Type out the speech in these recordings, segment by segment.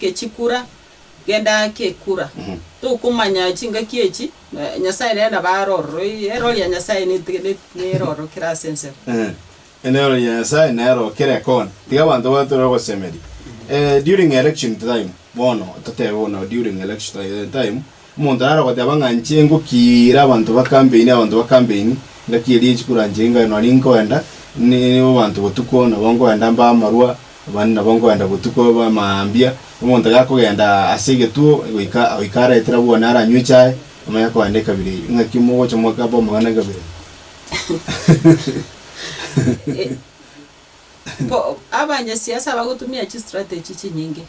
kechikura genda kekura to kumanya chinga kiechi nyasaye na baroro ero ya nyasaye ni roro kira sense enero ya nyasaye na ero kire kon tiga bantu watu ro semedi during election time bono tatebona during election time umuntu aragota banganche ngo kira abantu ba campaign ngakiri chikura njenga no linkoenda ni bantu botuko na bongo enda mba marua bana bongo enda botuko ba Emambia umuntu gakugenda asige tu wikara etirabu na aranywe chai amaya ko ande kabiri ngakimo cyo mwaka bo magana kabiri po abanye siasa bagutumia chi strategy chinyingi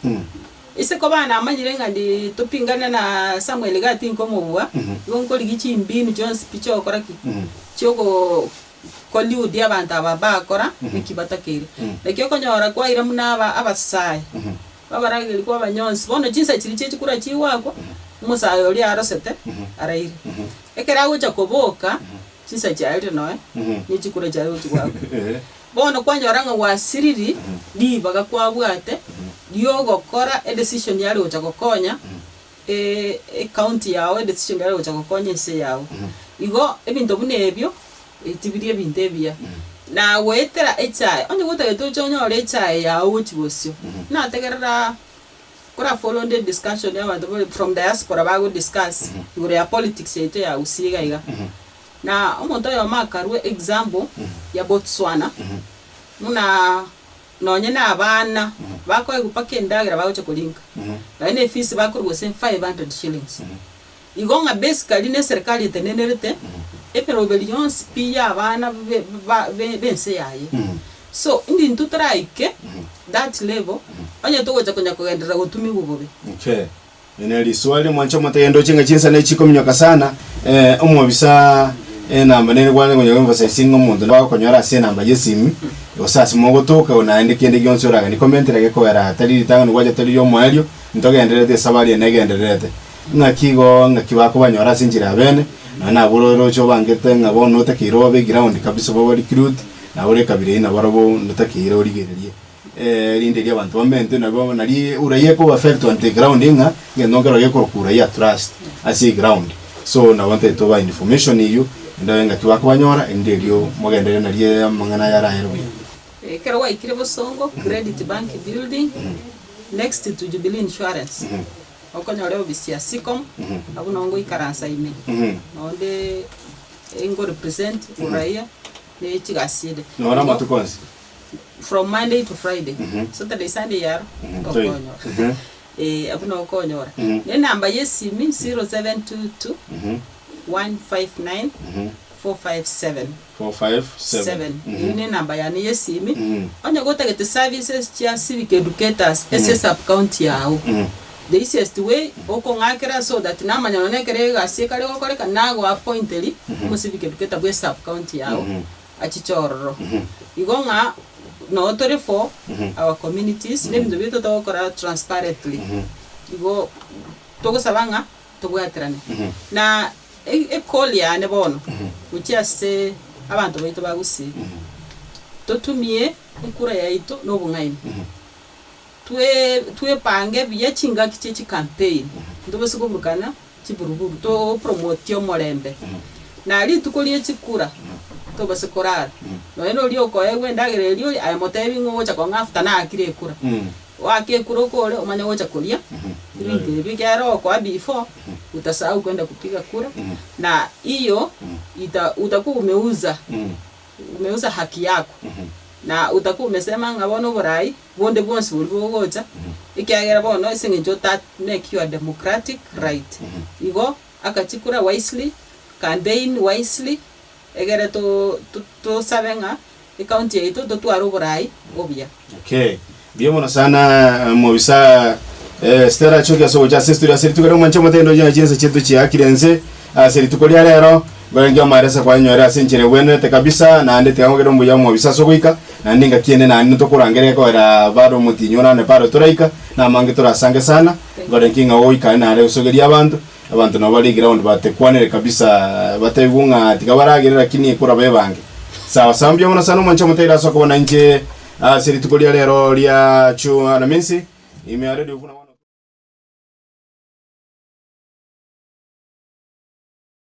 ise ko bana amanyire ngandi tupingana na Samuel gati nkomuwa yonko ligichi mbinu Jones picho koraki choko koliu dia banta baba kora nikibatakire lekyo konyora kwa ira munaba abasai babarage liko abanyonsi bono jinsa chiriche kura chiwako musayo oli arosete araire ekera ucha koboka jinsa chaire no ni chikura chayo chiwako bono kwanyora nga wasiriri di baga kwabwate diogo kora a decision yali ucha kokonya county yawe decision yali ucha kokonya ise yawe igo ebintu bunebyo etibirie bintebia na wetera echai onye gutageto chonyore echai yawe chibosyo na tegerera kura follow the discussion ya bantu from diaspora bago discuss ngure ya politics yeto ya usiga iga na omuntu yo makarwe example ya Botswana muna nonye na abana bako egupake ndagira bago chokolinka ine fees bakurwe 500 shillings igonga basically ne serikali tenenerete epelobelions pia abana bense yaye so indi ntutaraike that level onye togocha konya kugendera gutumi gubobe okay eneli swali mwancho matendo chinga chinsa ne chikomnyoka sana omobisa namba nene kwane konya ngomba singo muntu na konyora se namba yesimi osasi mogotoka unaende kende gyonso raga ni comment rage ko era tali tango ngwaje tali yo mwalio ntogenderete sabali enegenderete ngakigo ngakibako banyora sinjira bene na bororo cyo bangete ngabona utakirobe ground kabisa bo recruit na bore kabire na barabo nutakira origererie rinde lya bantu bamente nabo nari uraye ko affect on the ground inga ngendongero yeko kura ya trust asi ground so na wanted to buy information you ndo ngatiwa kubanyora indelio mugendere nari mangana yara herwe kero wa ikirebo songo credit bank building next to Jubilee Insurance okonyore obisia Sicom abunongo ikaransa ime nonde engo represent uraia ne chigaside nora matukonsi from Monday to Friday Saturday Sunday yaro okonyora abuno okonyora ne namba yesimi 0722 159 457 ne namba ya ne yesimi onya gotagete services chia civic educators SS sub county yao the easiest way oko ngakera so that na manyano nekere gasikale okoreka nago appointeli mu civic educator bwe sub county yao achichororo igonga no tore for our communities ne bintu bito tokora transparently igo togo sabanga togwaterane na call ya ne bono uchi se abantu baito bagusi totumie ukura yaito no bungaini tue pange biya chinga kichechi campaign ndobe sikumukana chiburuburu to promote omolembe na ali tukolie chikura to basekorara no eno lio ko ewe ndagere lio ay motebi ngocha ko ngafta na akire kura wake kuro kole omanya ngocha kulia ibintu bigero ko before utasahau kwenda kupiga kura na hiyo utakuwa umeuza haki yako na utakuwa umesema ngabono borai bonde bonsi buribogocha ikiagera bono isengejo that make your democratic right igo akachikura wisely campaign wisely egere to sabenga county yetu to twaro borai obia okay biemo sana mobisa stera chokia so ja sister siri tukero mancho matendo ya jinsa chetu chi akirense siri tukolia lero Gwengia maresa kwa nyora sinchire wenete kabisa na ndete ngogero mbuya mu bisaso gwika na ndinga kiene na nto kurangere ko era bado mutinyona ne paro turaika na mangi turasange sana gorenkinga oika na re usogeria abantu no bali ground batekwanere kabisa batebunga tikabaragirira kini kura bebange sawa sambyo mona sana mancho mutera soko bona nje siri tukolia lero lya chu na minsi ime already